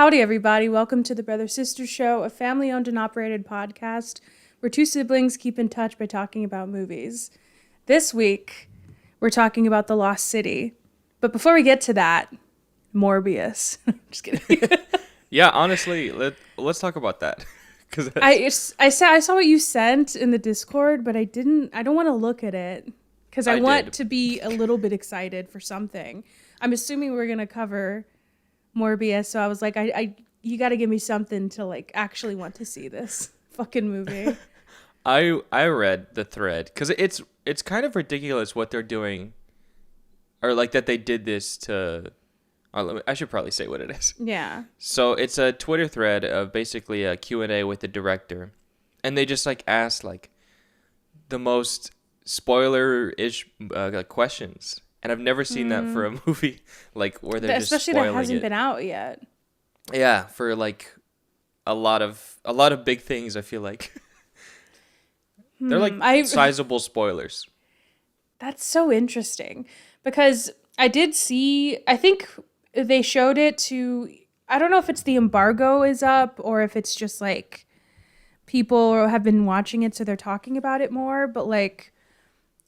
Howdy, everybody. Welcome to the Brother Sister Show, a family-owned and operated podcast where two siblings keep in touch by talking about movies. This week, we're talking about The Lost City. But before we get to that, Morbius. Just kidding. Yeah, honestly, let's talk about that. I saw what you sent in the Discord, but I don't want to look at it because I want to be a little bit excited for something. I'm assuming we're going to cover Morbius, so I was like, you got to give me something to like actually want to see this fucking movie. I read the thread because it's kind of ridiculous what they're doing, or like that they did this to. I should probably say what it is. Yeah. So it's a Twitter thread of basically a Q&A with the director, and they just like asked like the most spoiler-ish questions. And I've never seen that for a movie, like where they're just especially spoiling that hasn't it. been out yet. Yeah, for like a lot of big things. I feel like they're like sizable spoilers. That's so interesting because I did see. I think they showed it to. I don't know if it's the embargo is up or if it's just like people have been watching it, so they're talking about it more. But like,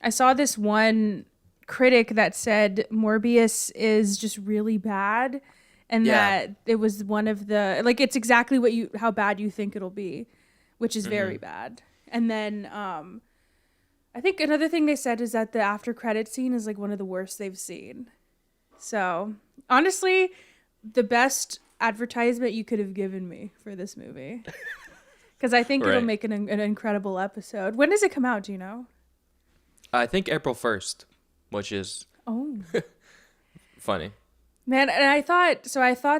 I saw this one critic that said Morbius is just really bad and that it was one of the like it's exactly how bad you think it'll be, which is very bad. And then I think another thing they said is that the after credit scene is like one of the worst they've seen. So honestly, the best advertisement you could have given me for this movie, because I think it'll make an incredible episode. When does it come out, do you know? I think April 1st. Which is funny. Man, and I thought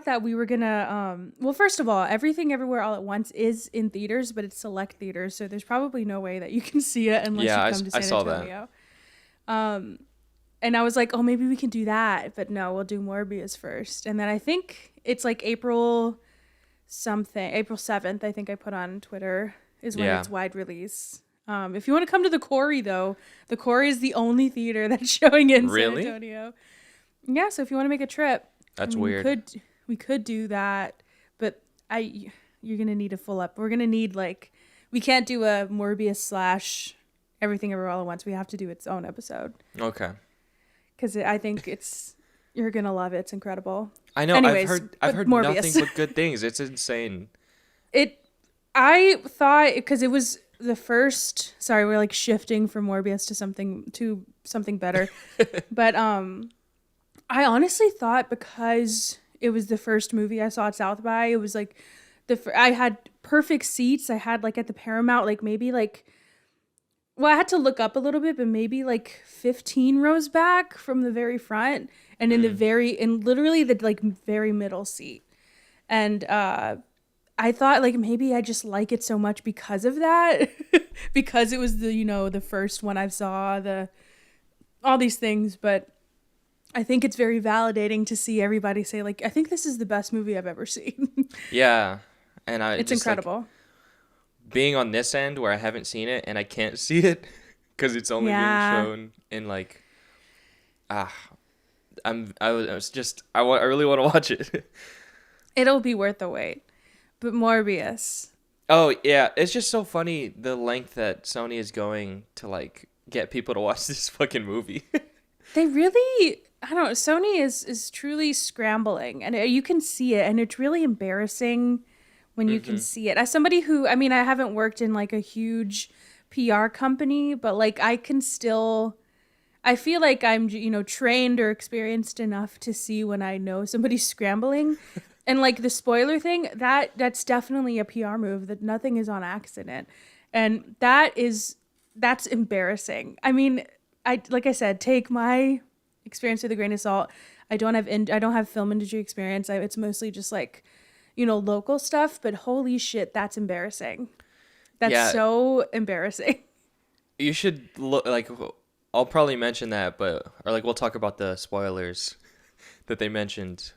that we were gonna well, first of all, Everything Everywhere All at Once is in theaters, but it's select theaters, so there's probably no way that you can see it unless you come to San Antonio. That. And I was like, oh, maybe we can do that, but no, we'll do Morbius first. And then I think it's like April 7th, I think I put on Twitter, is when it's wide release. If you want to come to the Quarry, though, the Quarry is the only theater that's showing in San Antonio. Yeah, so if you want to make a trip, that's weird. We could do that, but you're gonna need a full up. We're gonna need we can't do a Morbius / Everything Everywhere All at Once. We have to do its own episode. Okay. Because I think you're gonna love it. It's incredible. I know. Anyways, I've heard Morbius. nothing but good things. It's insane. I thought because it was the first. Sorry, we're like shifting from Morbius to something better. But I honestly thought because it was the first movie I saw at South by, it was like I had perfect seats. I had like at the Paramount, like maybe like. Well, I had to look up a little bit, but maybe like 15 rows back from the very front, and in literally the like very middle seat. And I thought like maybe I just like it so much because of that, because it was the first one I saw, all these things. But I think it's very validating to see everybody say like, I think this is the best movie I've ever seen. Yeah, and it's incredible. Like, being on this end where I haven't seen it and I can't see it because it's only being shown in like, I really want to watch it. It'll be worth the wait. But Morbius. Oh yeah, it's just so funny the length that Sony is going to like get people to watch this fucking movie. They really, I don't know. Sony is truly scrambling, and you can see it, and it's really embarrassing when you can see it. As somebody who, I mean, I haven't worked in like a huge PR company, but like I feel like I'm, trained or experienced enough to see when I know somebody's scrambling. And like the spoiler thing, that's definitely a PR move, that nothing is on accident. And that's embarrassing. I mean, like I said, take my experience with a grain of salt. I don't have film industry experience. It's mostly just like, local stuff, but holy shit, that's embarrassing. That's so embarrassing. You should look, like, I'll probably mention that, or like we'll talk about the spoilers that they mentioned,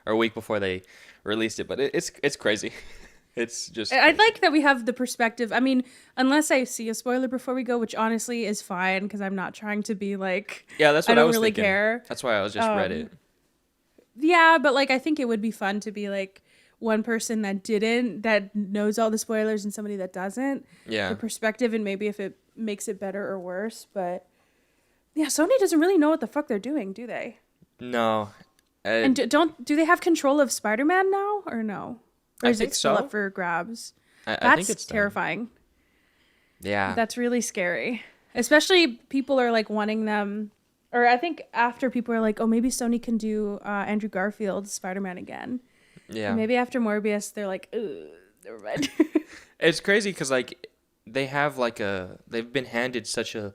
a week before they released it, but it's crazy. It's just I'd like that we have the perspective. I mean, unless I see a spoiler before we go, which honestly is fine because I'm not trying to be like, yeah, that's what I don't really thinking. Care. That's why I was just read it. Yeah, but like I think it would be fun to be like one person that knows all the spoilers and somebody that doesn't. Yeah. The perspective and maybe if it makes it better or worse, but yeah, Sony doesn't really know what the fuck they're doing, do they? No. And do they have control of Spider-Man now or no? Or I is think it still so. up for grabs? I think it's done. terrifying. Yeah. That's really scary. Especially people are like wanting them, or I think after people are like, oh, maybe Sony can do Andrew Garfield's Spider-Man again. Yeah. And maybe after Morbius, they're like, ugh, never mind. It's crazy because like they've been handed such a,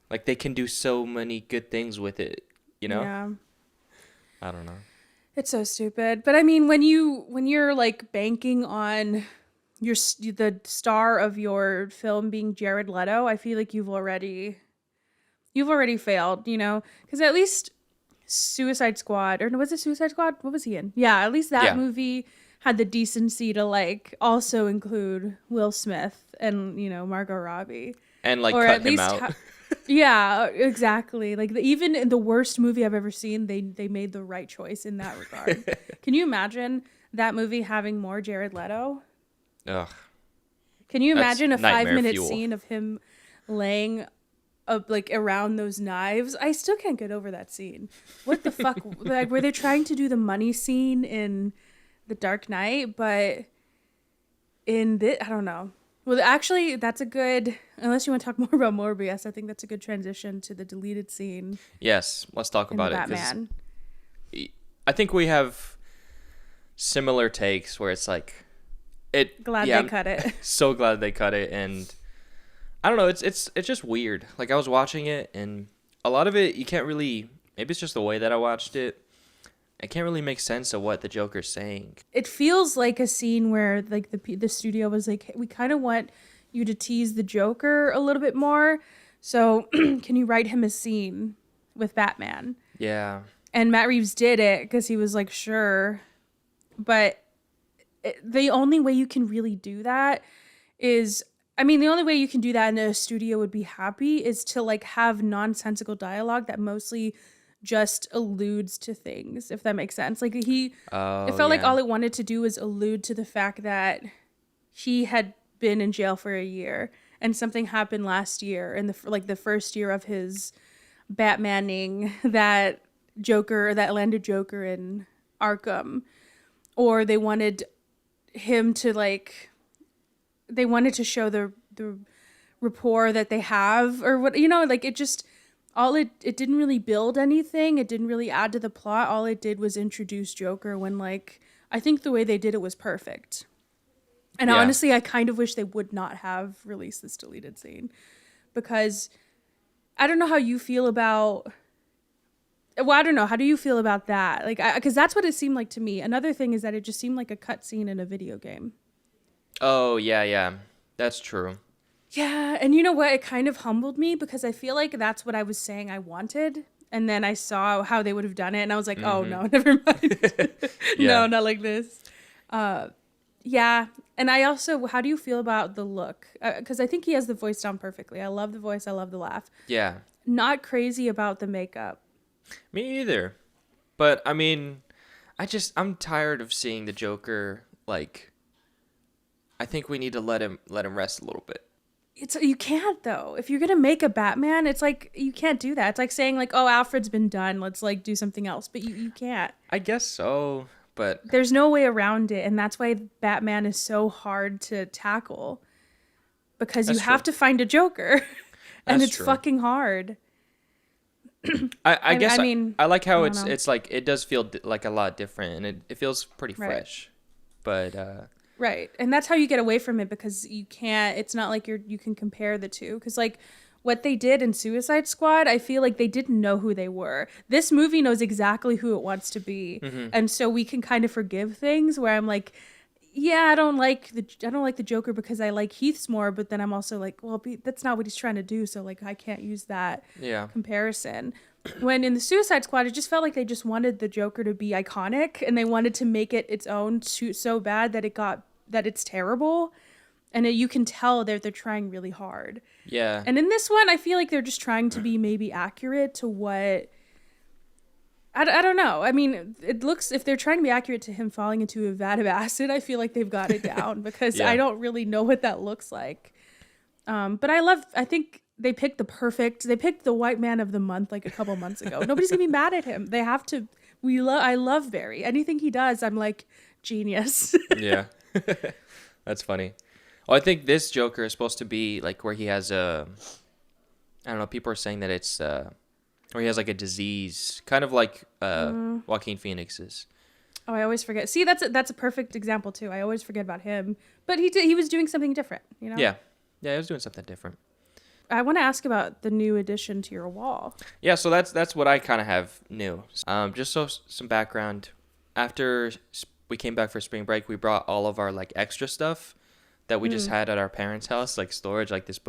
like they can do so many good things with it, you know? Yeah. I don't know. It's so stupid. But I mean, when you're like banking on the star of your film being Jared Leto, I feel like you've already failed, you know? Because at least Suicide Squad, or no, was it Suicide Squad? What was he in? Yeah, at least that movie had the decency to like also include Will Smith and, you know, Margot Robbie. And like or cut at him least out. yeah, exactly. Like even in the worst movie I've ever seen, they made the right choice in that regard. Can you imagine that movie having more Jared Leto? Ugh. Can you imagine a nightmare 5-minute fuel. scene of him laying up like around those knives? I still can't get over that scene. What the fuck? Like, were they trying to do the money scene in The Dark Knight? But in this, I don't know. Well, actually, that's a good. Unless you want to talk more about Morbius, I think that's a good transition to the deleted scene. Yes, let's talk in the about it. Batman. I think we have similar takes where it's like, Glad they cut it. So glad they cut it, and I don't know. It's just weird. Like I was watching it, and a lot of it you can't really. Maybe it's just the way that I watched it. I can't really make sense of what the Joker's saying. It feels like a scene where like the studio was like, hey, we kind of want you to tease the Joker a little bit more. So can you write him a scene with Batman? Yeah. And Matt Reeves did it because he was like, sure. But the only way you can really do that is, I mean, the only way you can do that and a studio would be happy is to like have nonsensical dialogue that mostly just alludes to things, if that makes sense. Like it felt like all it wanted to do was allude to the fact that he had been in jail for a year and something happened last year in the first year of his Batmaning that landed Joker in Arkham. Or they wanted him to they wanted to show the rapport that they have, or what, you know, like it just it didn't really build anything. It didn't really add to the plot. All it did was introduce Joker when like I think the way they did it was perfect. And honestly, I kind of wish they would not have released this deleted scene, because I don't know how you feel about. Well, I don't know. How do you feel about that? Like, because that's what it seemed like to me. Another thing is that it just seemed like a cutscene in a video game. Oh, yeah. That's true. Yeah, and you know what? It kind of humbled me because I feel like that's what I was saying I wanted. And then I saw how they would have done it, and I was like, oh, no, never mind. No, not like this. Yeah, and I also, how do you feel about the look? Because I think he has the voice down perfectly. I love the voice. I love the laugh. Yeah. Not crazy about the makeup. Me either. But, I mean, I'm tired of seeing the Joker, like, I think we need to let him rest a little bit. You can't, though. If you're gonna make a Batman, it's like you can't do that. It's like saying like, oh, Alfred's been done, let's like do something else. But you can't. I guess so, but there's no way around it, and that's why Batman is so hard to tackle, because you have to find a Joker. And it's fucking hard. I guess I mean, I like how it's like it does feel like a lot different, and it feels pretty fresh. But right. And that's how you get away from it, because you can't, it's not like you can compare the two. Because like what they did in Suicide Squad, I feel like they didn't know who they were. This movie knows exactly who it wants to be. Mm-hmm. And so we can kind of forgive things where I'm like, yeah, I don't like the Joker because I like Heath's more, but then I'm also like, well, that's not what he's trying to do. So like, I can't use that comparison. When in the Suicide Squad, it just felt like they just wanted the Joker to be iconic, and they wanted to make it its own so bad that it's terrible. And you can tell they're trying really hard. Yeah. And in this one, I feel like they're just trying to be maybe accurate to what I don't know. I mean, it looks, if they're trying to be accurate to him falling into a vat of acid, I feel like they've got it down because I Yeah. don't really know what that looks like. But I think they picked the white man of the month like a couple months ago. Nobody's gonna be mad at him. They have to, I love Barry. Anything he does, I'm like, genius. Yeah. That's funny. Well, I think this Joker is supposed to be like where he has a, I don't know, people are saying that it's where he has like a disease, kind of like Joaquin Phoenix's. Oh, I always forget. See, that's a perfect example too. I always forget about him. But he was doing something different, you know? Yeah. Yeah, he was doing something different. I want to ask about the new addition to your wall. Yeah, so that's what I kind of have new. Just so some background. After we came back for spring break, we brought all of our like extra stuff that we just had at our parents' house, like storage, like this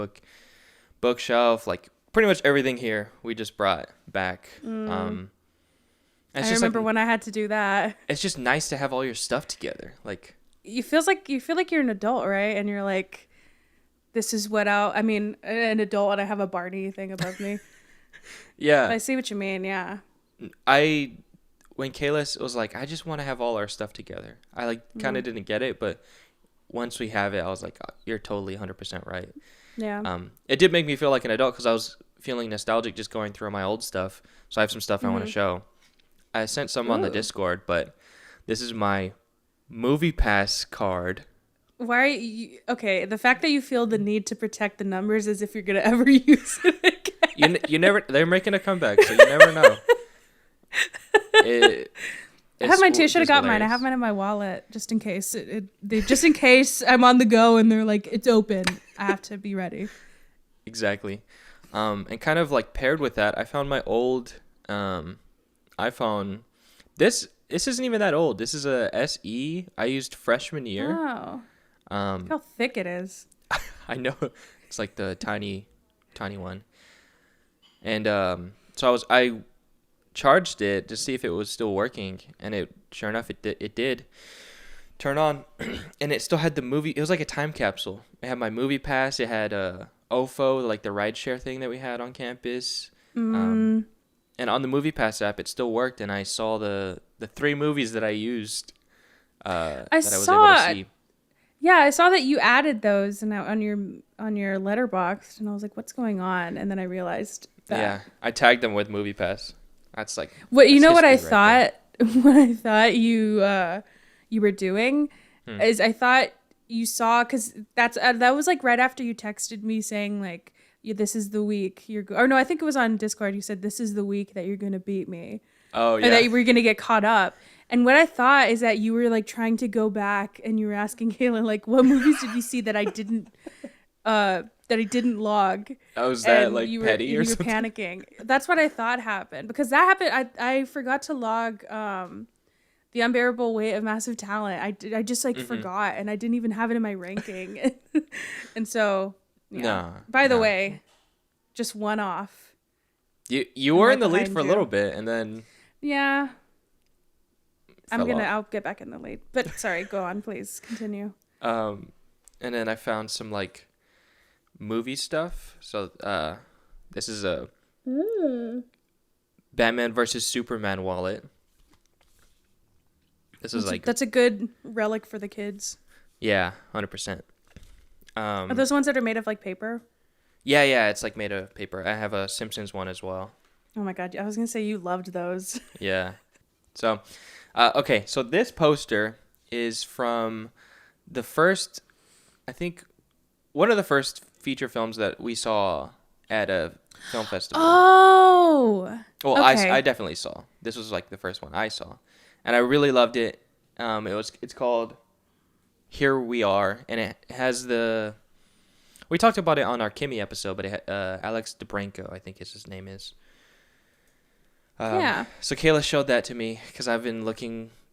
bookshelf, like pretty much everything here we just brought back. I remember when I had to do that. It's just nice to have all your stuff together. Like You feel like you're an adult, right? And you're like, this is what I mean, an adult, and I have a Barney thing above me. yeah, But I see what you mean. Yeah. When Kayla was like, I just want to have all our stuff together. I like kind of didn't get it, but once we have it, I was like, oh, you're totally 100% right. Yeah. It did make me feel like an adult because I was feeling nostalgic just going through my old stuff. So I have some stuff I want to show. I sent some on the Discord, but this is my moviepass card. Why are you okay? The fact that you feel the need to protect the numbers as if you're gonna ever use it again. You never. They're making a comeback, so you never know. I have mine too. I should have got mine. I have mine in my wallet just in case. Just in case I'm on the go and they're like, it's open. I have to be ready. Exactly. And kind of like paired with that, I found my old iPhone. This isn't even that old. This is a SE I used freshman year. Oh. Look how thick it is. I know. It's like the tiny one. And so I charged it to see if it was still working, and sure enough it did turn on. And it still had the movie. It was like a time capsule. It had my movie pass. It had OFO, like the rideshare thing that we had on campus. And on the movie pass app it still worked, and I saw the 3 movies that I used that I was able to see. Yeah, I saw that you added those and on your letterbox, and I was like, what's going on? And then I realized that. Yeah, I tagged them with MoviePass. That's like what you know what I history right thought what I thought you were doing is I thought you saw, because that was like right after you texted me saying like, this is the week or no, I think it was on Discord. You said this is the week that you're gonna beat me. Oh yeah. Or that you were gonna get caught up. And what I thought is that you were like trying to go back and you were asking Kayla like, what movies did you see that I didn't log? Oh, was that like petty or something? You were panicking. That's what I thought happened, because that happened. I forgot to log The Unbearable Weight of Massive Talent. I just like forgot, and I didn't even have it in my ranking. And so yeah. No. By the way, just one off. You were in the lead for a little bit, and then yeah. I'll get back in the lead. But sorry, go on, please continue. And then I found some like movie stuff. So this is a Batman versus Superman wallet. That's a good relic for the kids. Yeah, 100%. Are those ones that are made of like paper? Yeah, it's like made of paper. I have a Simpsons one as well. Oh my god, I was gonna say you loved those. Yeah. So, okay, so this poster is from the first, I think, one of the first feature films that we saw at a film festival. Oh. Well, okay. I definitely saw. This was like the first one I saw, and I really loved it. It's called Here We Are, and it has we talked about it on our Kimmy episode, but Alex DeBranco, I think his name is. Yeah. So Kayla showed that to me because I've been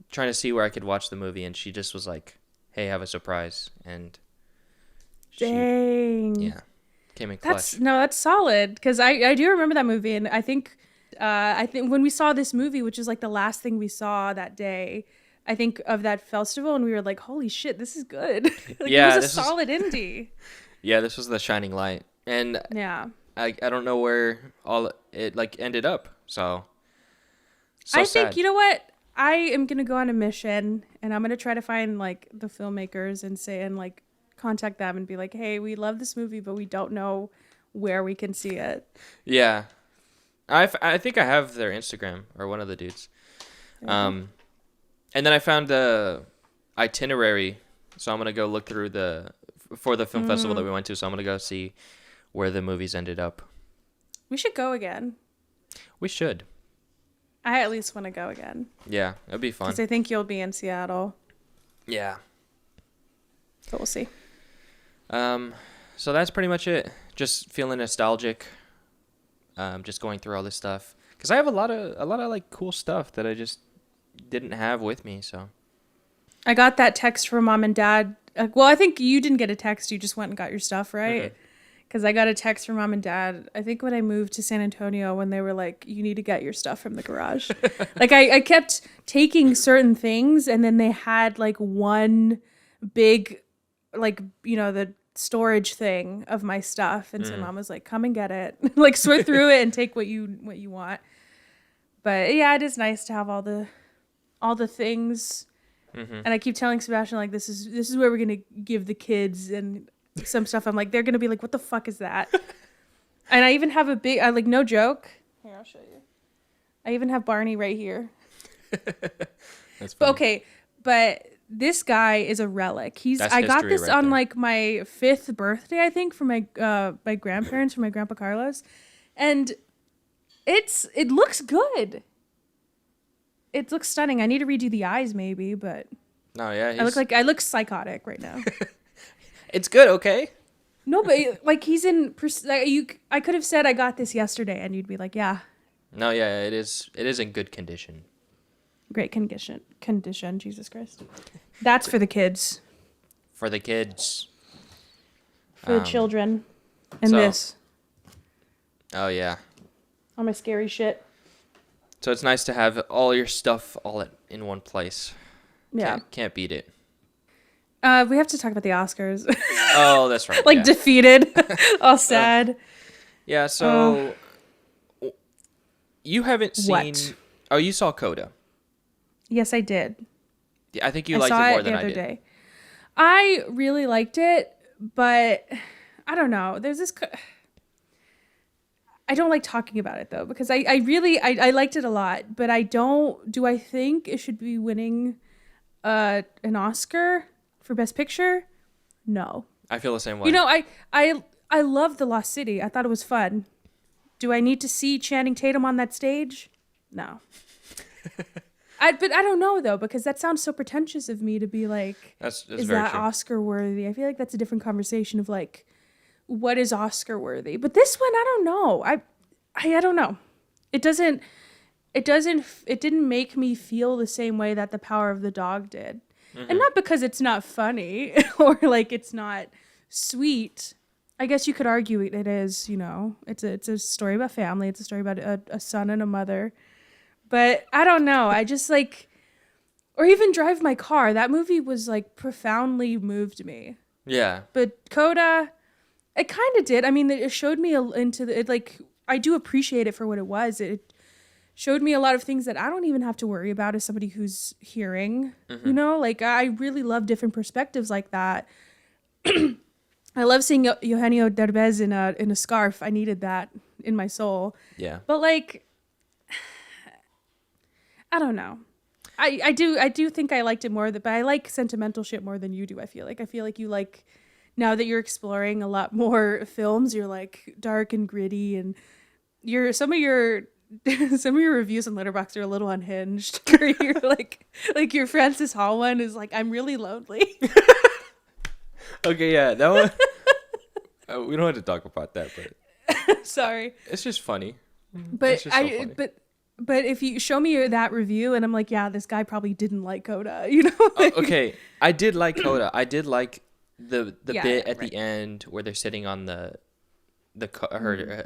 trying to see where I could watch the movie, and she just was like, "Hey, I have a surprise," and dang, yeah, came in clutch. That's solid, because I do remember that movie, and I think when we saw this movie, which is like the last thing we saw that day, I think of that festival, and we were like, "Holy shit, this is good!" Like, yeah, it was a solid indie. Yeah, this was the shining light, and yeah, I don't know where all it like ended up. So So I think, sad. you know what? I am going to go on a mission and I'm going to try to find like the filmmakers and say, and like contact them and be like, hey, we love this movie, but we don't know where we can see it. Yeah. I think I have their Instagram, or one of the dudes. And then I found the itinerary, so I'm gonna go look through for the film festival that we went to. So I'm gonna go see where the movies ended up. We should go again. We should. I at least want to go again. Yeah, it'd be fun. Because I think you'll be in Seattle. Yeah. But we'll see. So that's pretty much it. Just feeling nostalgic. Just going through all this stuff, because I have a lot of like cool stuff that I just didn't have with me. So I got that text from mom and dad. Well, I think you didn't get a text. You just went and got your stuff, right? Because I got a text from mom and dad, I think when I moved to San Antonio, when they were like, you need to get your stuff from the garage. Like I kept taking certain things, and then they had like one big, like, you know, the storage thing of my stuff. And so mom was like, come and get it. Like sort through it and take what you want. But yeah, it is nice to have all the things. And I keep telling Sebastian, like, this is where we're gonna give the kids and some stuff. I'm like, they're gonna be like, what the fuck is that? And I even have like, no joke, here, I'll show you, I even have Barney right here. that's funny. But okay, but this guy is a relic. I got this right on there. like my 5th birthday, I think, from my grandparents, from my grandpa Carlos, and it looks good. It looks stunning. I need to redo the eyes, maybe, but No, yeah, I look psychotic right now. it's good. Okay. No, but like he's in. I could have said I got this yesterday, and you'd be like, yeah, No, yeah, it is in good condition. great condition. Jesus Christ, that's for the kids, For the kids. for the children, and so- this. Oh yeah. All my scary shit. So it's nice to have all your stuff in one place. Yeah. Can't beat it. We have to talk about the Oscars. Oh, that's right. Like yeah. defeated, all sad. Yeah, so you haven't seen... What? Oh, you saw Coda. Yes, I did. Yeah, I think you I liked saw it more it than the I other did. day. I really liked it, but I don't know. There's this... I don't like talking about it, though, because I liked it a lot, but do I think it should be winning an Oscar for Best Picture? No. I feel the same way. You know, I love The Lost City. I thought it was fun. Do I need to see Channing Tatum on that stage? No. But I don't know, though, because that sounds so pretentious of me to be like, that's is very that true. Oscar worthy? I feel like that's a different conversation of like, what is Oscar worthy? But this one, I don't know. I don't know. It didn't make me feel the same way that The Power of the Dog did. And not because it's not funny or like it's not sweet. I guess you could argue it is, you know, it's a story about family. It's a story about a son and a mother. But I don't know. I just like, or even Drive My Car. That movie was like profoundly moved me. Yeah. But Coda, it kind of did. I mean, it showed me like, I do appreciate it for what it was. It showed me a lot of things that I don't even have to worry about as somebody who's hearing, you know, like I really love different perspectives like that. I love seeing Eugenio Derbez in a scarf. I needed that in my soul. Yeah. But like, I don't know. I do think I liked it more, but I like sentimental shit more than you do. I feel like you like, now that you're exploring a lot more films, you're like dark and gritty, and some of your reviews on Letterboxd are a little unhinged. You're like your Francis Hall one is like, I'm really lonely. Okay, yeah, that one. We don't have to talk about that, but Sorry, it's just funny. but It's just so funny. but if you show me that review and I'm like, yeah, this guy probably didn't like Coda, you know? Like, Okay, I did like Coda. I did like the Yeah, bit at right. the end where they're sitting on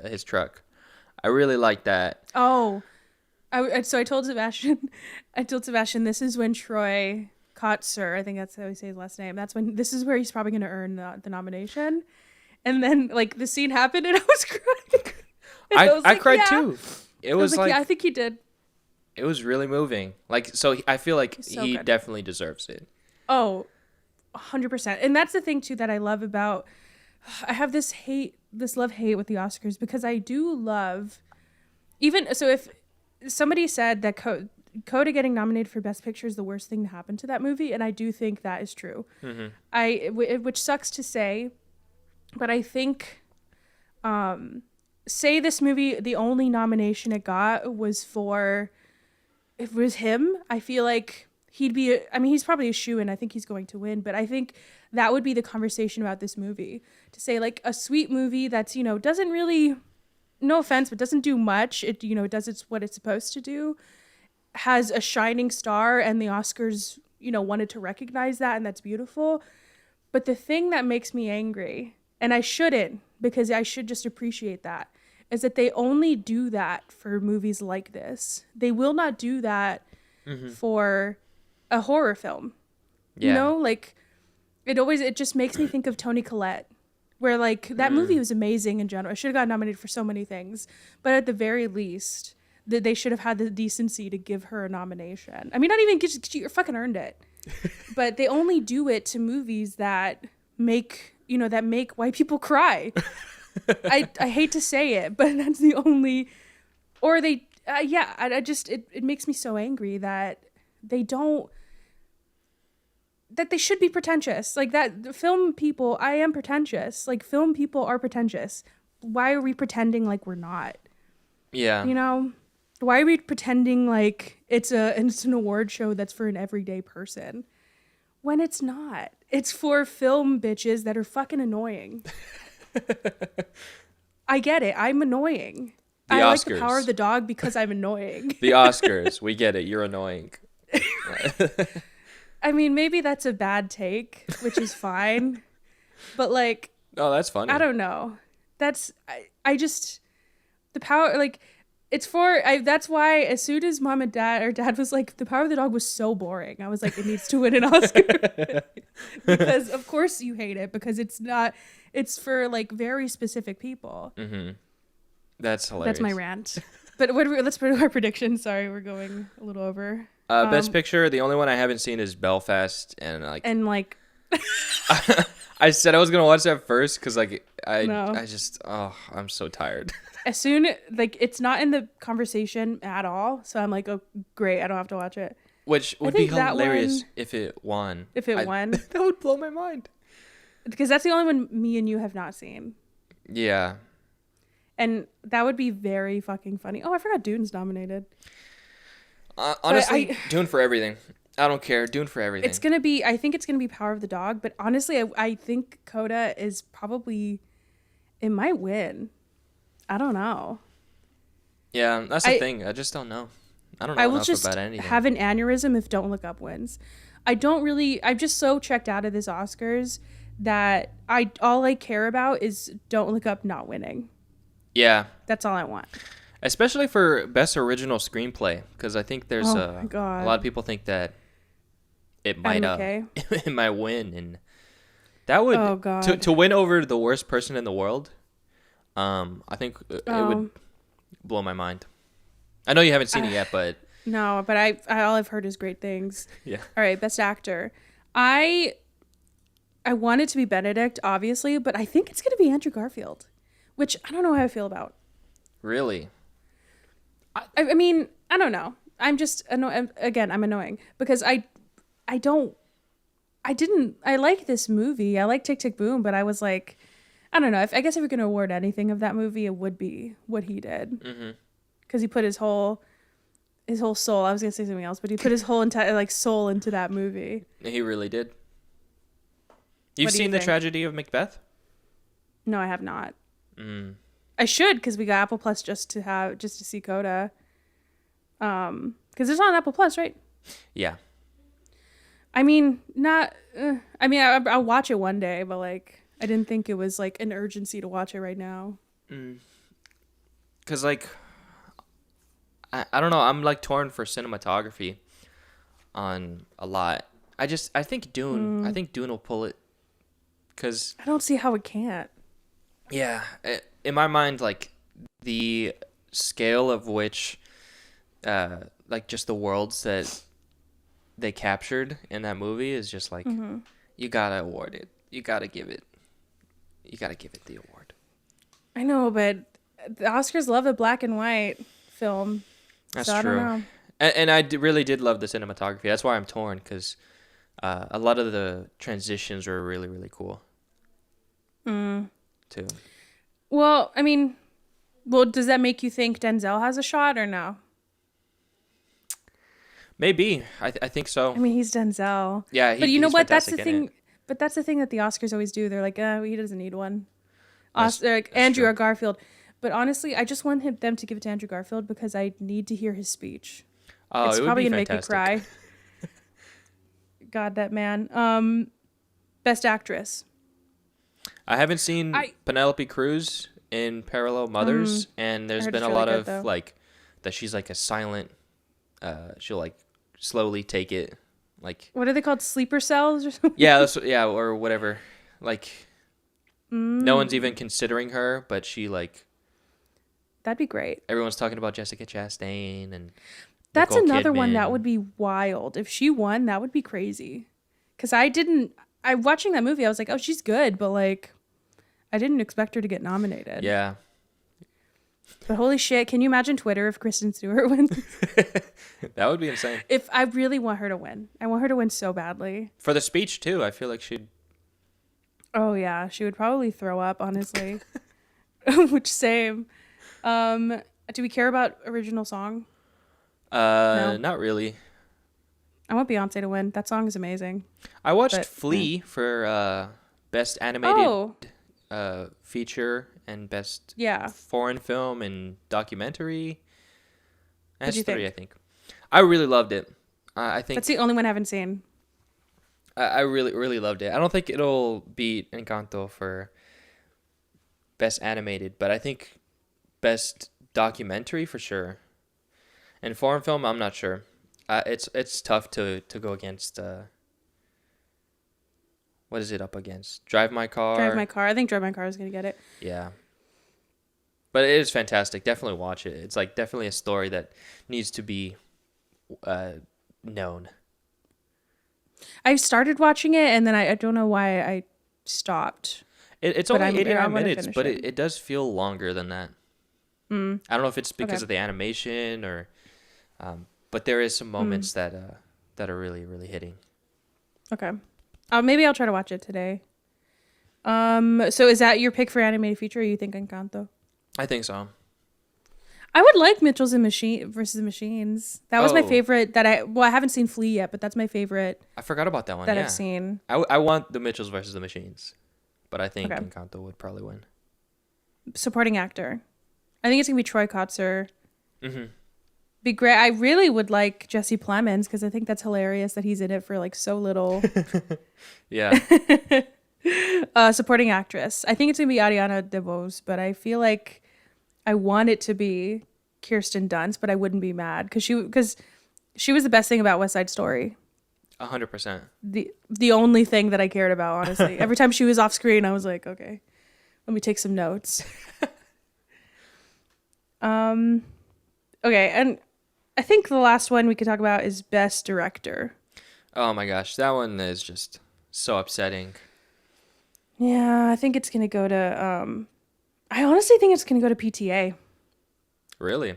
his truck. I really like that. Oh, so I told Sebastian, this is when Troy Kotzer, I think that's how he say his last name. This is where he's probably going to earn the nomination. And then like the scene happened and I was crying. And I was like, cried yeah. too. It I was like yeah, I think he did. It was really moving. Like, so I feel like So he good. definitely deserves it. Oh, 100%. And that's the thing too that I love about I have this love hate with the Oscars because I do love even so if somebody said that Coda getting nominated for Best Picture is the worst thing to happen to that movie, and I do think that is true. Which sucks to say, but I think say this movie the only nomination it got was for if it was him, I feel like he'd be I mean he's probably a shoo-in. I think he's going to win, but I think that would be the conversation about this movie, to say like a sweet movie that's, you know, doesn't really, no offense, but doesn't do much. It, you know, it does what it's supposed to do, has a shining star, and the Oscars, you know, wanted to recognize that, and that's beautiful. But the thing that makes me angry, and I shouldn't, because I should just appreciate that, is that they only do that for movies like this. They will not do that for a horror film. Yeah. You know, like it just makes me think of Toni Collette, where like that movie was amazing in general. It should have got nominated for so many things, but at the very least, that they should have had the decency to give her a nomination. I mean, not even she fucking earned it, but they only do it to movies that make, you know, that make white people cry. I hate to say it, but that's the only, or they I just it makes me so angry that they don't, that they should be pretentious. Like that, the film people, I am pretentious. Like film people are pretentious. Why are we pretending like we're not? Yeah. You know? Why are we pretending like it's an award show that's for an everyday person when it's not? It's for film bitches that are fucking annoying. I get it. I'm annoying. The I Oscars. like The Power of the Dog because I'm annoying. The Oscars. We get it. You're annoying. I mean, maybe that's a bad take, which is fine. But like, Oh, that's funny. I don't know. I just, the power, like, it's for, that's why as soon as mom and dad was like, The Power of the Dog was so boring, I was like, it needs to win an Oscar. Because of course you hate it, because it's not, it's for like very specific people. That's hilarious. That's my rant. But let's put our predictions. Sorry, we're going a little over. Best Picture, the only one I haven't seen is Belfast, and like I said I was gonna watch that first because like I just I'm so tired. As soon, like, it's not in the conversation at all, so I'm like, oh great, I don't have to watch it. Which would be hilarious if it won. If it won, that would blow my mind. Because that's the only one me and you have not seen. Yeah. And that would be very fucking funny. Oh, I forgot Dune's nominated. Honestly, Dune for everything. I don't care. Dune for everything. It's gonna be. I think it's gonna be Power of the Dog. But honestly, I think Coda is probably. It might win. I don't know. Yeah, that's the thing. I just don't know. I don't know enough about anything. I will just have an aneurysm if Don't Look Up wins. I'm just so checked out of this Oscars that all I care about is Don't Look Up not winning. Yeah. That's all I want. Especially for Best Original Screenplay, because I think there's a lot of people think that it might it might win, and that would to win over The Worst Person in the World. I think it would blow my mind. I know you haven't seen it yet, but no, but I all I've heard is great things. Yeah. All right, Best Actor. I want it to be Benedict, obviously, but I think it's going to be Andrew Garfield, which I don't know how I feel about. Really? I mean, I don't know. I'm just again, I'm annoying because I like this movie. I like Tick Tick Boom, but I was like, I don't know. I guess if we're going to award anything of that movie, it would be what he did. Because he put his whole soul. I was going to say something else, but he put his whole entire like soul into that movie. He really did. You've seen The Tragedy of Macbeth? No, I have not. I should, because we got Apple Plus just to see Coda. Because it's on Apple Plus, right? Yeah. I mean, I'll watch it one day, but like, I didn't think it was like an urgency to watch it right now. Because like, I don't know. I'm like torn for cinematography on a lot. I think Dune. I think Dune will pull it. Because I don't see how it can't. Yeah, in my mind, like the scale of which like just the worlds that they captured in that movie is just like you gotta award it. You gotta give it. You gotta give it the award. I know, but the Oscars love a black and white film. That's so true. I don't know. And I really did love the cinematography. That's why I'm torn because a lot of the transitions were really really cool. Too. Well, I mean, does that make you think Denzel has a shot or no? Maybe I think so. I mean, he's Denzel. Yeah, but you know he's what? That's the fantastic in thing. it. But that's the thing that the Oscars always do. They're like, he doesn't need one. That's Andrew true. or Garfield. But honestly, I just want them to give it to Andrew Garfield because I need to hear his speech. Oh, It's it would probably be gonna make me fantastic. cry. God, that man. Best actress. I haven't seen I Penelope Cruz in Parallel Mothers, and I there's heard been it's a really lot good, of though. like that she's like a silent. She'll like slowly take it, like What are they called? Sleeper cells or something? yeah, or whatever. Like no one's even considering her, but she like That'd be great. everyone's talking about Jessica Chastain and That's Nicole another one that Kidman. would be wild. If she won, that would be crazy. Because I watching that movie, I was like, oh, she's good, but like, I didn't expect her to get nominated. Yeah, But holy shit, can you imagine Twitter if Kristen Stewart wins? that would be insane. If I really want her to win, I want her to win so badly. For the speech too, I feel like she'd. Oh yeah, she would probably throw up, honestly. Which same. Do we care about original song? No. Not really. I want Beyonce to win. That song is amazing. I watched But, Flea for best animated Oh feature and best yeah. foreign film and documentary. What'd That's you three, think? I think. I really loved it. I think That's the only one I haven't seen. I really really loved it. I don't think it'll beat Encanto for best animated, but I think best documentary for sure. And foreign film, I'm not sure. It's tough to go against. What is it up against? Drive My Car. Drive My Car. I think Drive My Car is gonna get it. Yeah. But it is fantastic. Definitely watch it. It's like definitely a story that needs to be known. I started watching it and then I don't know why I stopped. It's But only I 89 wanna minutes, finish but it. it does feel longer than that. I don't know if it's because Okay. of the animation or, but there is some moments that are really really hitting. Okay. Maybe I'll try to watch it today. So is that your pick for animated feature or you think Encanto? I think so. I would like Mitchell's and Machine versus the Machines. That was my Oh. favorite I haven't seen Flea yet, but that's my favorite I forgot about that one. that Yeah. I've seen. I want the Mitchells versus the Machines, but I think Okay. Encanto would probably win. Supporting actor. I think it's gonna be Troy Kotzer. Mm-hmm. Be great. I really would like Jesse Plemons because I think that's hilarious that he's in it for like so little. Yeah. Supporting actress. I think it's gonna be Ariana DeBose, but I feel like I want it to be Kirsten Dunst, but I wouldn't be mad because she was the best thing about West Side Story. 100%. The only thing that I cared about, honestly. Every time she was off screen, I was like, okay, let me take some notes. Okay, and I think the last one we could talk about is Best Director. Oh my gosh, that one is just so upsetting. Yeah, I think it's gonna go to. I honestly think it's gonna go to PTA. Really?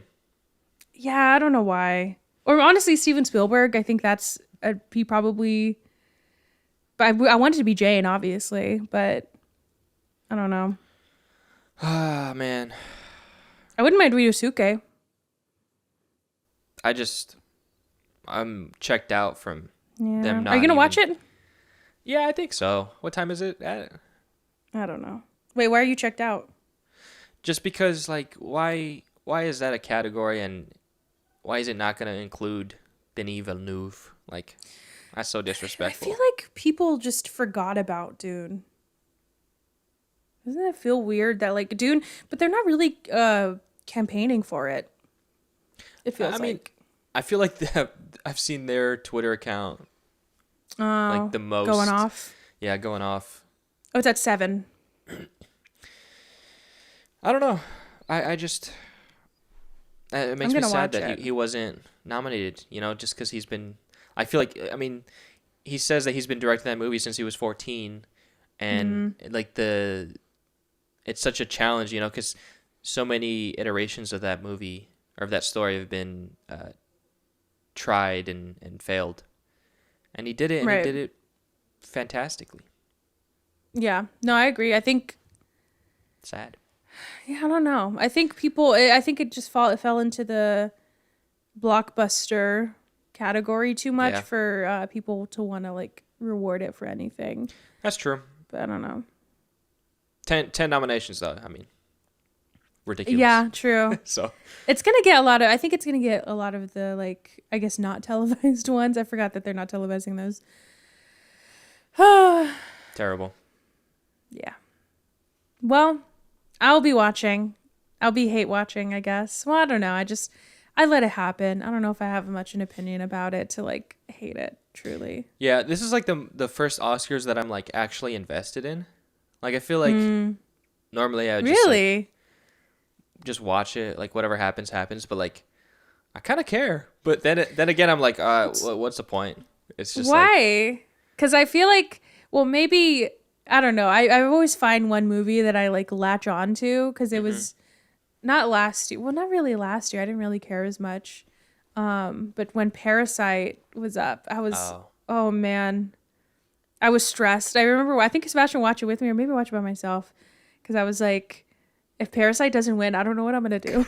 Yeah, I don't know why. Or honestly, Steven Spielberg. I think that's he probably. But I wanted to be Jane, obviously, but I don't know. Ah, man. I wouldn't mind Ryusuke. I'm checked out from Yeah. them not Are you gonna watch even- it? Yeah, I think so. What time is it at? I don't know. Wait, why are you checked out? Just because, like, why is that a category and why is it not going to include Denis Villeneuve? Like, that's so I disrespectful. feel like people just forgot about Dune. Doesn't it feel weird that like Dune, but they're not really campaigning for it. It feels I mean, like I feel like I've seen their Twitter account like the most. going off. Yeah, going off. Oh, it's at 7. I don't know. I just it makes me gonna sad watch that it. he wasn't nominated. You know, just because he's been. I feel like I mean, he says that he's been directing that movie since he was 14, and like it's such a challenge, you know, because so many iterations of that movie or of that story have been tried and failed, and he did it, and he Right. did it fantastically. Yeah. No, I agree. I think. Sad. Yeah, I don't know. I think I think it just it fell into the blockbuster category too much Yeah, for people to want to like reward it for anything. that's true. But I don't know. 10 nominations though. I mean, ridiculous. Yeah, true. So It's gonna get a lot of. I think it's gonna get a lot of the like. I guess not televised ones. I forgot that they're not televising those. terrible. Yeah. Well, I'll be watching. I'll be hate watching, I guess. Well, I don't know. I let it happen. I don't know if I have much an opinion about it to like hate it truly. Yeah, this is like the first Oscars that I'm like actually invested in. Like I feel like normally I would just like, Really? just watch it, like whatever happens happens, but like I kind of care. But then again I'm like what's the point? It's just like Why? Because I feel like, well, maybe I don't know. I always find one movie that I like latch on to because it was not last year. Well, not really last year. I didn't really care as much. But when Parasite was up, I was oh man, I was stressed. I remember I think Sebastian watched it with me, or maybe watch it by myself, because I was like, if Parasite doesn't win, I don't know what I'm gonna do.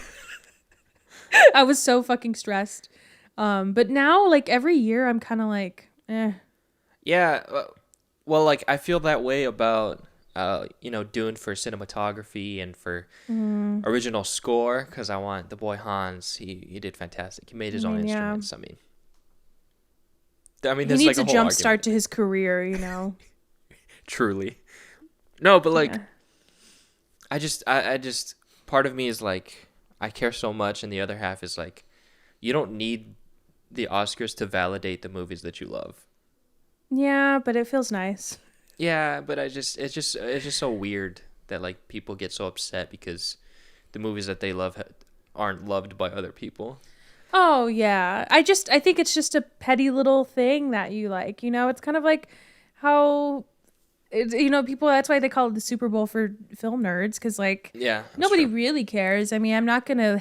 I was so fucking stressed. But now like every year I'm kind of like, eh. yeah, well like I feel that way about you know, Dune for cinematography and for original score because I want the boy Hans. He did fantastic. He made his own instruments. I mean, He there's needs like a a whole jump argument. start to his career, you know. Truly, no, but like, Yeah. I just part of me is like I care so much, and the other half is like, you don't need the Oscars to validate the movies that you love. Yeah, but it feels nice. Yeah, but it's just so weird that like people get so upset because the movies that they love aren't loved by other people. Oh yeah. I think it's just a petty little thing that you like, you know. It's kind of like how you know, people, that's why they call it the Super Bowl for film nerds, because like Yeah, that's nobody true. really cares. I mean, I'm not gonna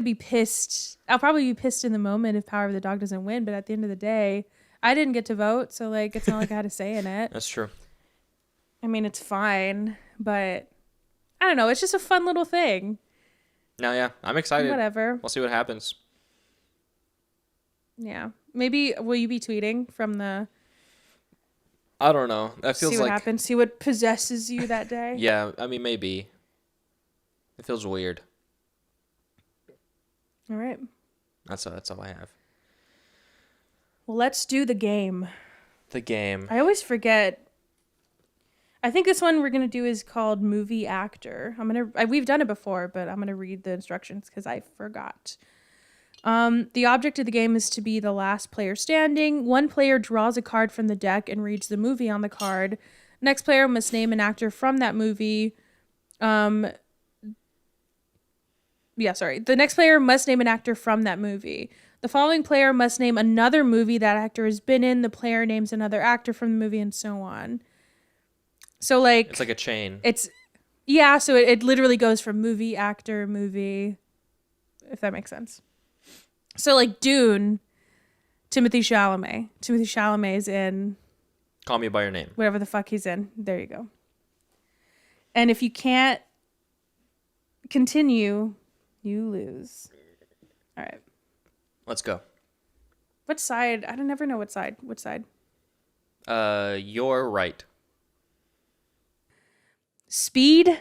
be pissed. I'll probably be pissed in the moment if Power of the Dog doesn't win, but at the end of the day, I didn't get to vote, so like it's not like I had a say in it. That's true. I mean, it's fine, but I don't know, it's just a fun little thing. No, yeah, I'm excited. Whatever. We'll see what happens. Yeah. Maybe will you be tweeting from the I don't know. That feels see what like happens, see what possesses you that day? yeah. I mean, maybe it feels weird. All right. That's all I have. Well, let's do the game. The game. I always forget. I think this one we're gonna do is called Movie Actor. We've done it before, but I'm gonna read the instructions because I forgot. The object of the game is to be the last player standing. One player draws a card from the deck and reads the movie on the card. Next player must name an actor from that movie. The next player must name an actor from that movie. The following player must name another movie that actor has been in. The player names another actor from the movie, and so on. So like It's like a chain. So it literally goes from movie, actor, movie, if that makes sense. So like Dune, Timothy Chalamet. Timothy Chalamet is in Call Me by Your Name. whatever the fuck he's in. There you go. And if you can't continue, you lose. All right. Let's go. What side? I don't never know what side. Which side? You're right. Speed.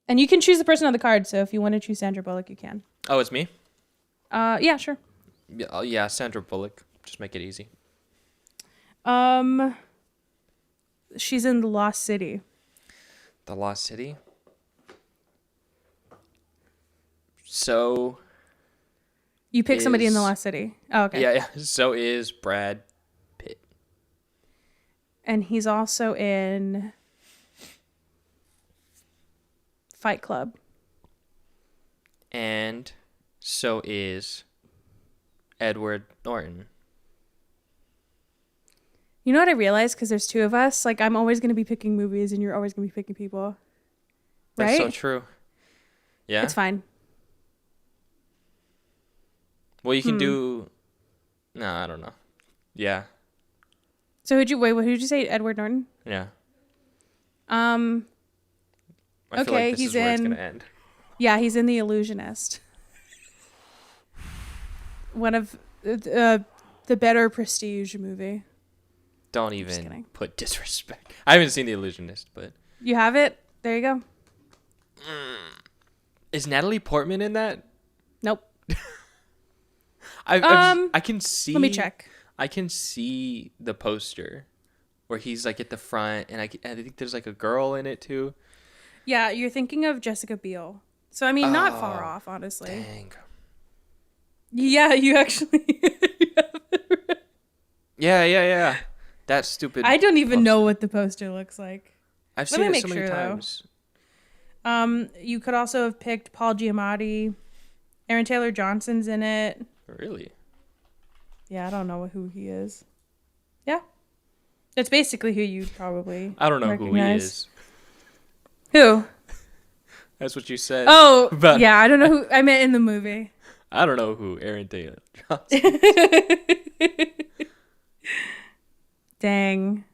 And you can choose the person on the card. So if you want to choose Sandra Bullock, you can. Oh, it's me. Yeah, sure. Yeah, Sandra Bullock. Just make it easy. She's in The Lost City. The Lost City. So. You pick somebody in The Lost City. Oh, okay. Yeah. So is Brad Pitt. And he's also in Fight Club. And So is Edward Norton. You know what I realized? Because there's two of us. Like, I'm always going to be picking movies and you're always going to be picking people. That's Right? so true. Yeah. It's fine. Well, you can do. No, I don't know. Yeah. So who'd you say? Edward Norton? Yeah. I I feel okay, like this he's is where it's in. gonna end. Yeah, he's in The Illusionist. One of the better Prestige movie. Don't Just even kidding. put disrespect. I haven't seen The Illusionist, but You have it? There you go. is Natalie Portman in that? Nope. I can see. Let me check. I can see the poster where he's like at the front, and I think there's like a girl in it too. Yeah, you're thinking of Jessica Biel. So, I mean, not far off, honestly. Dang. Yeah, you actually... Yeah. That stupid. I don't even poster. know what the poster looks like. I've Let seen me it make so many sure, though. times. You could also have picked Paul Giamatti. Aaron Taylor Johnson's in it. Really? Yeah, I don't know who he is. Yeah. That's basically who you'd probably I don't know recognize. who he is. Who? That's what you said. Oh, But yeah, I don't know who. I meant in the movie. I don't know who Aaron Taylor Johnson. Dang.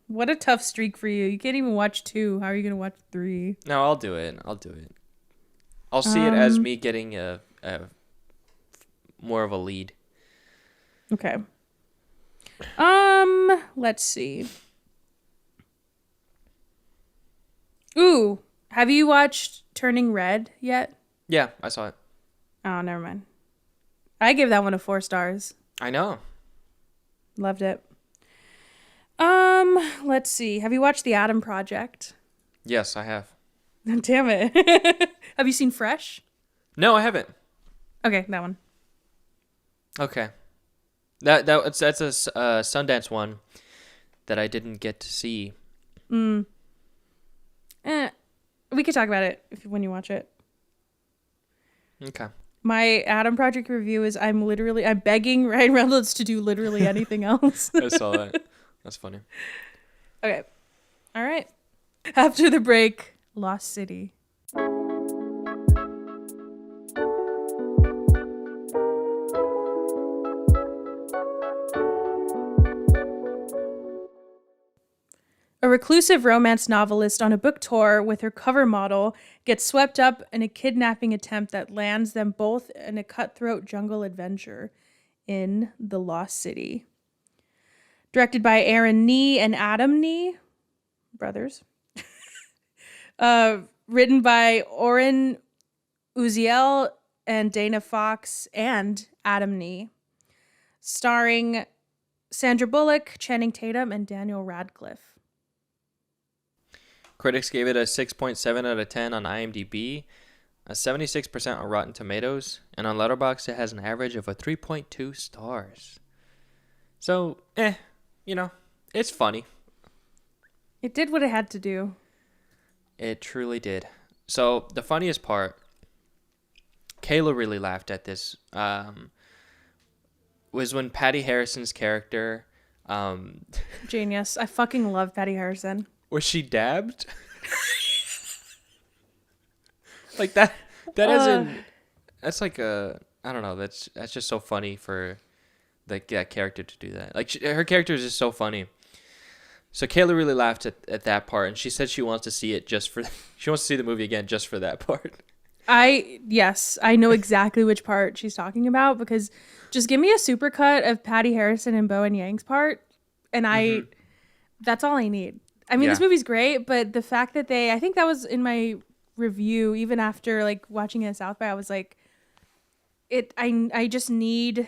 What a tough streak for you. You can't even watch 2. How are you going to watch 3? No, I'll do it. I'll see it as me getting a more of a lead. Okay. Let's see. Ooh, have you watched Turning Red yet? Yeah, I saw it. Oh, never mind. I gave that one a 4 stars. I know. Loved it. Let's see. Have you watched The Atom Project? Yes, I have. Damn it. Have you seen Fresh? No, I haven't. Okay, that one. Okay. That's a Sundance one that I didn't get to see. We could talk about it when you watch it. Okay. My Atom Project review is I'm begging Ryan Reynolds to do literally anything else. I saw that. That's funny. Okay. All right. After the break, Lost City. A reclusive romance novelist on a book tour with her cover model gets swept up in a kidnapping attempt that lands them both in a cutthroat jungle adventure in the Lost City. Directed by Aaron Nee and Adam Nee, brothers. Written by Oren Uziel and Dana Fox and Adam Nee. Starring Sandra Bullock, Channing Tatum, and Daniel Radcliffe. Critics gave it a 6.7 out of 10 on IMDb, a 76% on Rotten Tomatoes, and on Letterboxd it has an average of a 3.2 stars. So, it's funny. It did what it had to do. It truly did. So, the funniest part, Kayla really laughed at this, was when Patty Harrison's character, Genius. I fucking love Patty Harrison. was she dabbed? Like that isn't, that's like a, I don't know, that's just so funny for that character to do that. Like her character is just so funny. So Kayla really laughed at that part, and she said she wants to see it she wants to see the movie again just for that part. Yes, I know exactly which part she's talking about, because just give me a supercut of Patty Harrison and Bowen Yang's part, and that's all I need. I mean, This movie's great, but the fact that I think that was in my review, even after like watching it at South by, I was like, I just need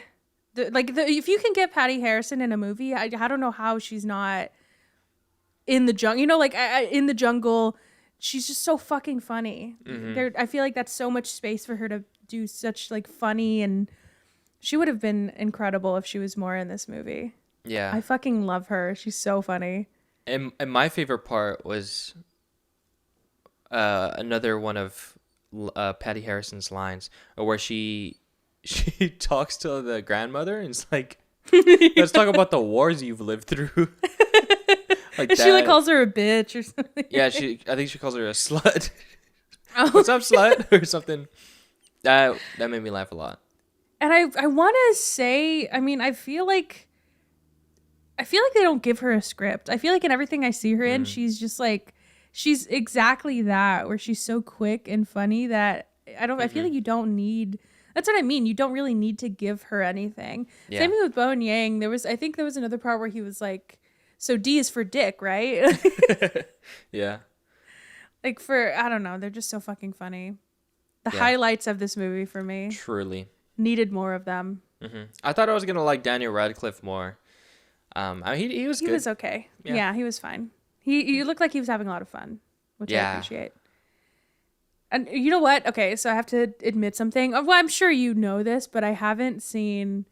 if you can get Patty Harrison in a movie, I don't know how she's not in the jungle. In the jungle, she's just so fucking funny. I feel like that's so much space for her to do such like funny, and she would have been incredible if she was more in this movie. Yeah. I fucking love her. She's so funny. And my favorite part was another one of Patty Harrison's lines, or where she talks to the grandmother and it's like, let's talk about the wars you've lived through. Like She like that. calls her a bitch or something. Yeah, I think she calls her a slut. Oh, What's up, slut? Or something. That made me laugh a lot. and I want to say, I mean, I feel like they don't give her a script. I feel like in everything I see her in, she's just like, she's exactly that, where she's so quick and funny that I feel like you don't need, that's what I mean. You don't really need to give her anything. Yeah. Same thing with Bowen Yang. I think there was another part where he was like, so D is for dick, right? Yeah. Like I don't know. They're just so fucking funny. The highlights of this movie for me. Truly. Needed more of them. I thought I was gonna like Daniel Radcliffe more. He was good. He was okay. Yeah, he was fine. He looked like he was having a lot of fun, which I appreciate. And you know what? Okay, so I have to admit something. Well, I'm sure you know this, but I haven't seen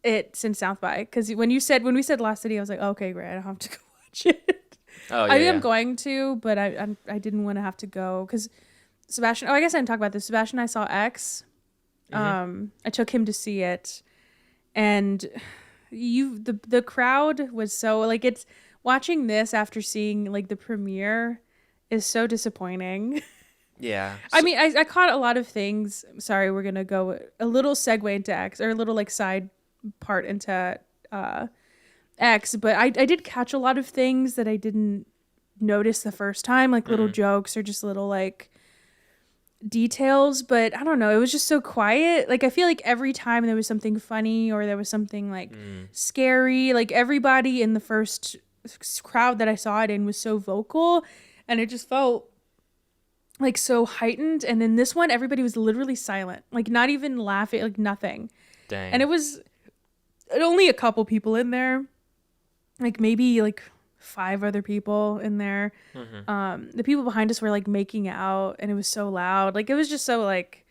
it since South by. Because when we said Lost City, I was like, oh, okay, great, I don't have to go watch it. Oh yeah. I think I'm going to, but I didn't want to have to go because Sebastian. Oh, I guess I didn't talk about this. Sebastian and I saw X. I took him to see it, and the crowd was so like, it's watching this after seeing like the premiere is so disappointing. Yeah. I mean, I caught a lot of things. Sorry, we're gonna go a little segue into X, or a little like side part into X, but I did catch a lot of things that I didn't notice the first time, like little jokes or just little like details. But I don't know, it was just so quiet. Like I feel like every time there was something funny or there was something like scary, like everybody in the first crowd that I saw it in was so vocal, and it just felt like so heightened. And in this one, everybody was literally silent, like not even laughing, like nothing. Dang. And it was only a couple people in there, like maybe like 5 other people in there. The people behind us were like making out, and it was so loud. Like it was just so like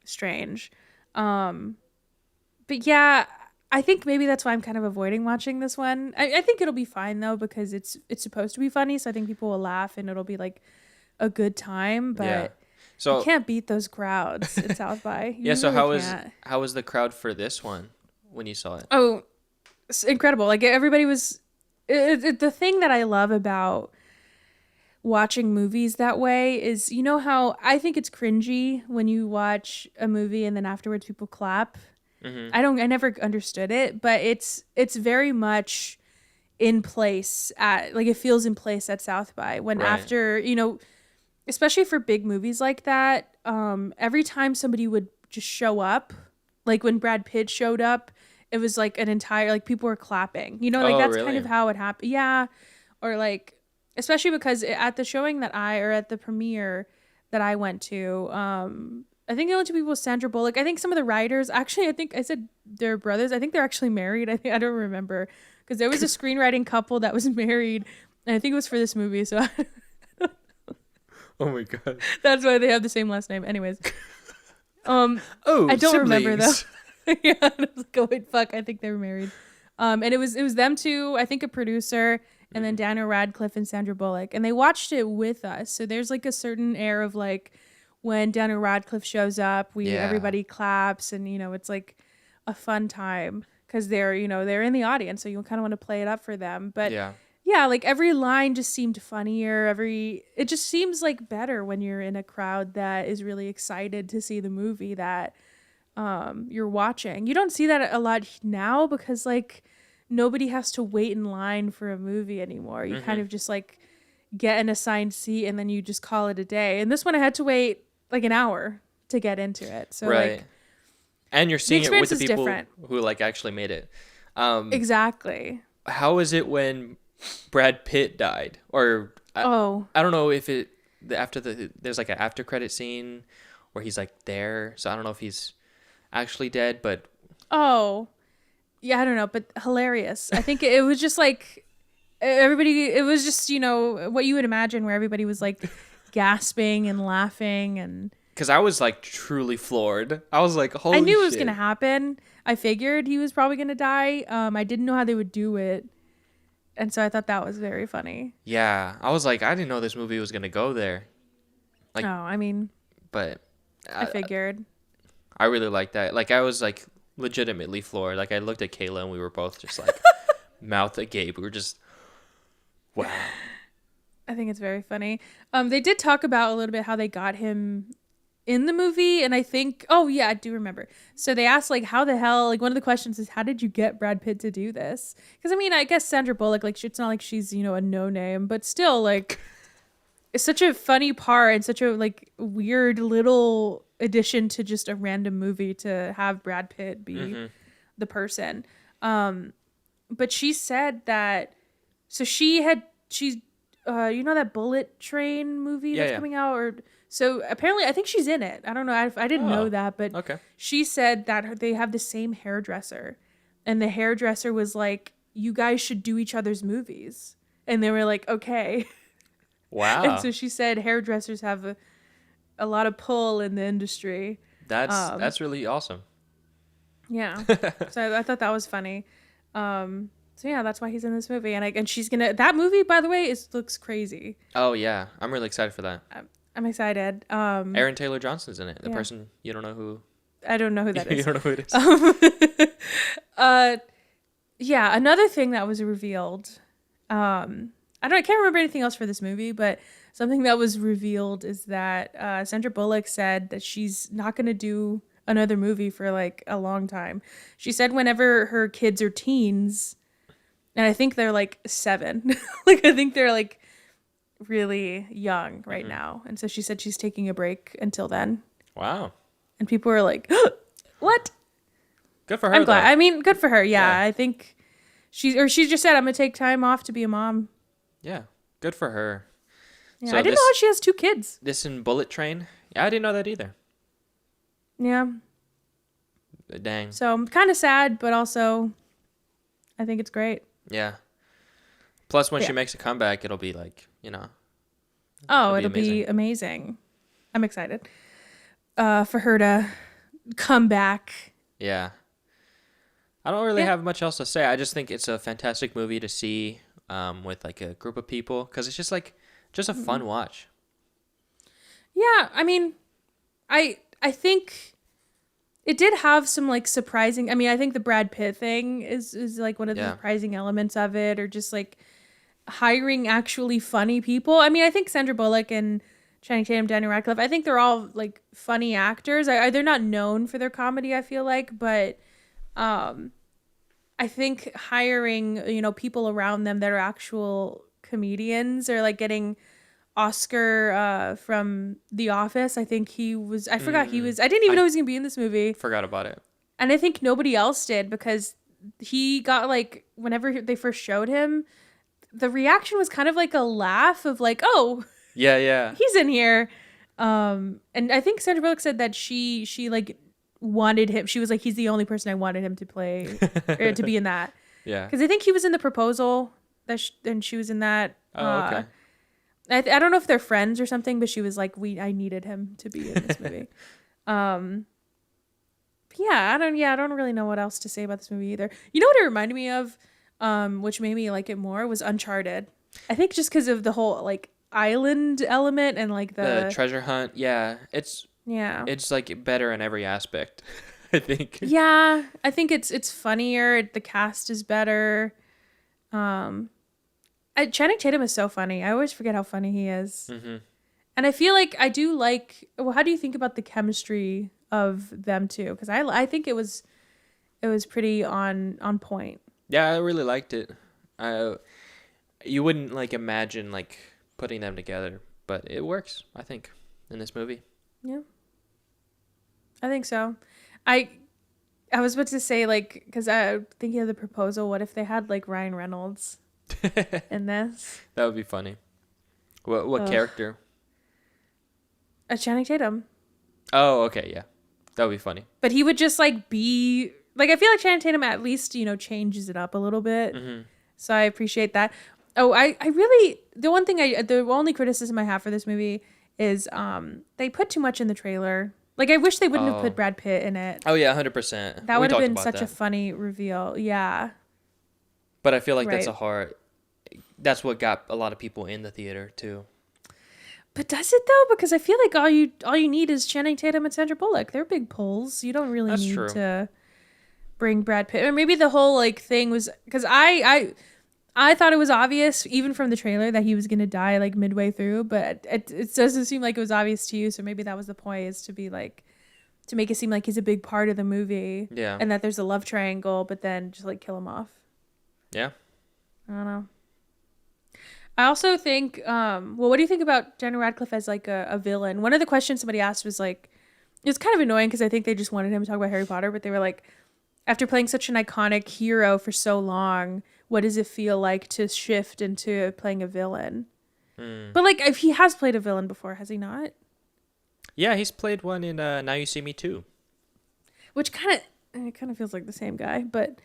strange. But yeah, I think maybe that's why I'm kind of avoiding watching this one. I think it'll be fine though, because it's supposed to be funny, so I think people will laugh and it'll be like a good time. But so you can't beat those crowds at South by. You so really how was the crowd for this one when you saw it? Oh, it's incredible. Like everybody was the thing that I love about watching movies that way is, you know how I think it's cringy when you watch a movie and then afterwards people clap. I never understood it, but it's very much in place at, like, it feels in place at South by when after, you know, especially for big movies like that, every time somebody would just show up, like when Brad Pitt showed up, it was like an entire, like people were clapping, you know, like that's really? kind of how it happened. Yeah. Or like, especially because at the showing that or at the premiere that I went to, I think the only 2 people was Sandra Bullock. I think some of the writers, actually, I think I said they're brothers. I think they're actually married. I don't remember, because there was a screenwriting couple that was married, and I think it was for this movie. So Oh my god. that's why they have the same last name. Anyways, Oh, I don't siblings. remember though. Yeah, I was like, oh wait, fuck, I think they were married. And it was them 2, I think a producer, and then Daniel Radcliffe and Sandra Bullock, and they watched it with us. So there's like a certain air of like when Daniel Radcliffe shows up, everybody claps, and you know, it's like a fun time because they're in the audience, so you kind of want to play it up for them. But yeah, like every line just seemed funnier. It just seems like better when you're in a crowd that is really excited to see the movie that you're watching. You don't see that a lot now because like nobody has to wait in line for a movie anymore. You kind of just like get an assigned seat and then you just call it a day. And this one I had to wait like an hour to get into it. So like, and you're seeing it with the people different. Who like actually made it. Exactly. How is it when Brad Pitt died? Or I don't know if there's like an after credit scene where he's like there. So I don't know if he's actually dead, but yeah, I don't know, but hilarious. I think it was just like everybody, it was just, you know, what you would imagine, where everybody was like gasping and laughing. And because I was like truly floored. I was like, holy I knew shit. It was gonna happen. I figured he was probably gonna die. I didn't know how they would do it, and so I thought that was very funny. Yeah, I was like, I didn't know this movie was gonna go there. Like, I mean, But I figured. I really like that. Like, I was like legitimately floored. Like, I looked at Kayla and we were both just like mouth agape. We were just, wow. I think it's very funny. They did talk about a little bit how they got him in the movie, and I think, oh yeah, I do remember. So they asked like, how the hell? Like one of the questions is, how did you get Brad Pitt to do this? Because I mean, I guess Sandra Bullock, like, it's not like she's a no name, but still, like, it's such a funny part and such a like weird little addition to just a random movie to have Brad Pitt be the person. But she said that, so she's that Bullet Train movie that's coming out, or so apparently I think she's in it. I don't know. I didn't know that, but okay. She said that they have the same hairdresser, and the hairdresser was like, "You guys should do each other's movies," and they were like, "Okay." Wow. And so she said hairdressers have a lot of pull in the industry. That's really awesome. Yeah. So I thought that was funny. So yeah, that's why he's in this movie, and she's gonna. That movie, by the way, looks crazy. Oh yeah, I'm really excited for that. I'm excited. Aaron Taylor Johnson's in it. The person you don't know who. I don't know who that is. You don't know who it is. Yeah, another thing that was revealed. I can't remember anything else for this movie, but something that was revealed is that Sandra Bullock said that she's not gonna do another movie for like a long time. She said whenever her kids are teens. And I think they're like 7. Like, I think they're like really young right now. And so she said she's taking a break until then. Wow. And people were like, what? Good for her. I'm glad. Though. I mean, good for her. Yeah. I think she just said, I'm going to take time off to be a mom. Yeah. Good for her. Yeah. So I didn't know she has 2 kids. This in Bullet Train? Yeah, I didn't know that either. Yeah. Dang. So I'm kind of sad, but also I think it's great. Yeah. Plus, when she makes a comeback, it'll be like, it'll be amazing. I'm excited for her to come back. Yeah. I don't really have much else to say. I just think it's a fantastic movie to see with like a group of people because it's just a fun watch. Yeah, I mean, I think it did have some like surprising. I mean, I think the Brad Pitt thing is like one of the surprising elements of it, or just like hiring actually funny people. I mean, I think Sandra Bullock and Channing Tatum, Daniel Radcliffe, I think they're all like funny actors. They're not known for their comedy, I feel like, but I think hiring people around them that are actual comedians, or like getting Oscar from The Office. I think he was. I forgot he was. I didn't even know he was gonna be in this movie. Forgot about it. And I think nobody else did, because he got like, whenever they first showed him, the reaction was kind of like a laugh of like, oh, yeah, he's in here. And I think Sandra Bullock said that she like wanted him. She was like, he's the only person I wanted him to play or to be in that. Yeah. Because I think he was in The Proposal and she was in that. Oh, okay. I don't know if they're friends or something, but she was like, I needed him to be in this movie. I don't really know what else to say about this movie either. You know what it reminded me of, which made me like it more, was Uncharted. I think just because of the whole like island element and like the treasure hunt. Yeah, it's like better in every aspect. I think. Yeah, I think it's funnier. The cast is better. Channing Tatum is so funny. I always forget how funny he is. Mm-hmm. And I feel like I do like. Well, how do you think about the chemistry of them two? Because I think it was pretty on point. Yeah, I really liked it. You wouldn't like imagine like putting them together, but it works. I think in this movie. Yeah, I think so. I was about to say, like, because I thinking of The Proposal. What if they had like Ryan Reynolds in this? That would be funny. What character? Channing Tatum. Oh, okay, yeah, that would be funny. But he would just like be like, I feel like Channing Tatum at least changes it up a little bit. Mm-hmm. So I appreciate that. Oh, I really, the only criticism I have for this movie is they put too much in the trailer. Like, I wish they wouldn't have put Brad Pitt in it. Oh yeah, 100%. That would have been such a funny reveal. Yeah. But I feel like that's what got a lot of people in the theater too. But does it though? Because I feel like all you need is Channing Tatum and Sandra Bullock. They're big pulls. You don't really That's need true. to bring Brad Pitt. Or maybe the whole like thing was because I thought it was obvious even from the trailer that he was gonna die like midway through, but it doesn't seem like it was obvious to you. So maybe that was the point, is to be like to make it seem like he's a big part of the movie, Yeah. and that there's a love triangle, but then just like kill him off. Yeah. I don't know. I also think, well, what do you think about Daniel Radcliffe as like a villain? One of the questions somebody asked was like, it's kind of annoying because I think they just wanted him to talk about Harry Potter, but they were like, after playing such an iconic hero for so long, what does it feel like to shift into playing a villain? But like, if he has played a villain before, has he not? Yeah, he's played one in Now You See Me Too. Which it kind of feels like the same guy, but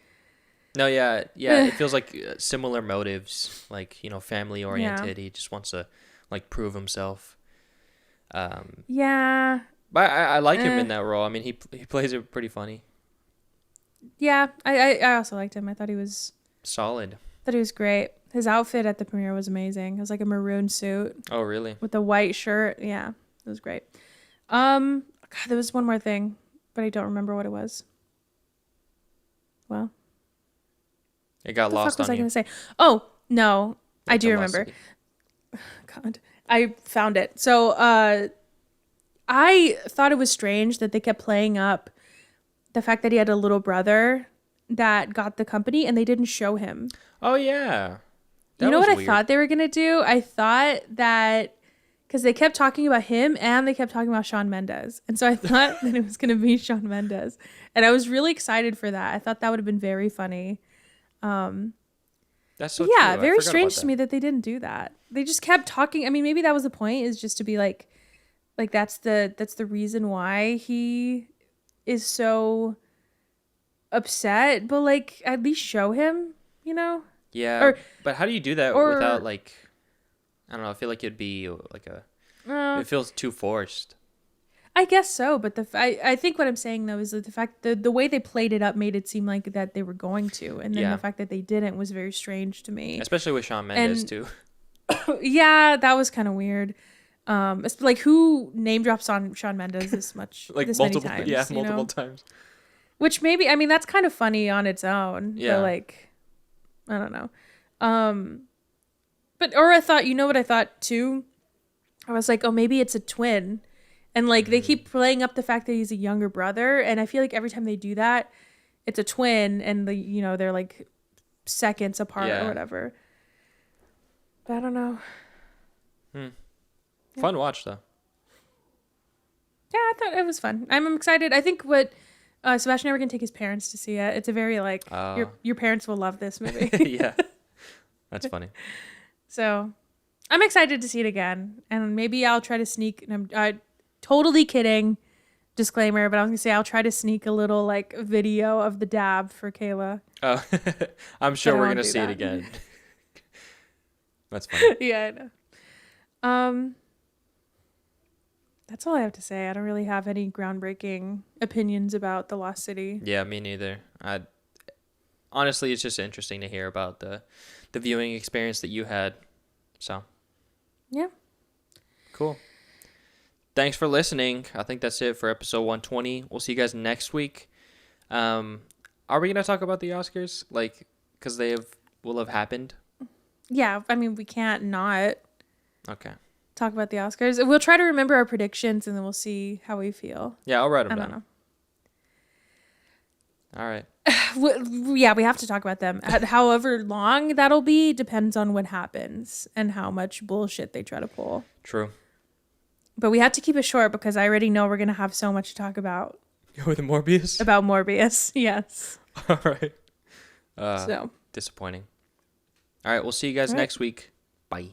No, yeah, it feels like similar motives, like, family oriented. He just wants to like prove himself. Yeah, But I like him in that role. I mean, he plays it pretty funny. yeah. I also liked him. I thought he was Solid. great. His outfit at the premiere was amazing. It was like a maroon suit Oh, really? with a white shirt. Yeah, it was great. God, there was one more thing, but I don't remember what it was. Well, It got what the lost fuck was on I you. gonna say? Oh no, I Like do remember. God, I found it. So, I thought it was strange that they kept playing up the fact that he had a little brother that got the company, and they didn't show him. Oh, yeah. You That know was what I weird. thought they were gonna do? I thought that because they kept talking about him and they kept talking about Shawn Mendes, and so I thought that it was gonna be Shawn Mendes, and I was really excited for that. I thought that would have been very funny. That's so Yeah, true. I very forgot strange about to me that they didn't do that. They just kept talking. I mean, maybe that was the point, is just to be like that's the reason why he is so upset, but like at least show him, you know? Yeah, Or but how do you do that or without like, I don't know, I feel like it'd be like it feels too forced. I guess so, but I think what I'm saying though is that the fact the way they played it up made it seem like that they were going to, and then Yeah. the fact that they didn't was very strange to me. Especially with Shawn Mendes And- too. Yeah, that was kind of weird. It's like, who name drops on Shawn Mendes this much, Like this multiple many times, you multiple know? times. Which maybe, I mean, that's kind of funny on its own. Yeah. But like, I don't know. But or I thought, you know what I thought too? I was like, oh, maybe it's a twin. And like they keep playing up the fact that he's a younger brother, and I feel like every time they do that, it's a twin, and they're like seconds apart Yeah. or whatever. But I don't know. Fun watch though. Yeah, I thought it was fun. I'm excited. I think what Sebastian never can take his parents to see it. It's a very like your parents will love this movie. Yeah. That's funny. So I'm excited to see it again, and maybe I'll try to sneak. And I'm totally kidding, disclaimer. But I was gonna say I'll try to sneak a little like video of the dab for Kayla. Oh, I'm sure I we're won't gonna do see it that. again. That's funny. Yeah, I know. That's all I have to say. I don't really have any groundbreaking opinions about The Lost City. Yeah, me neither. Honestly, it's just interesting to hear about the viewing experience that you had. So Yeah. cool. Thanks for listening. I think that's it for episode 120. We'll see you guys next week. Are we gonna talk about the Oscars? Like, because will have happened. Yeah, I mean, we can't not Okay. talk about the Oscars. We'll try to remember our predictions, and then we'll see how we feel. Yeah, I'll write them I don't down. know. All right. Yeah, we have to talk about them. However long that'll be depends on what happens and how much bullshit they try to pull. True. But we have to keep it short because I already know we're going to have so much to talk about. With Morbius? About Morbius, yes. All right. So Disappointing. All right, we'll see you guys All right. next week. Bye.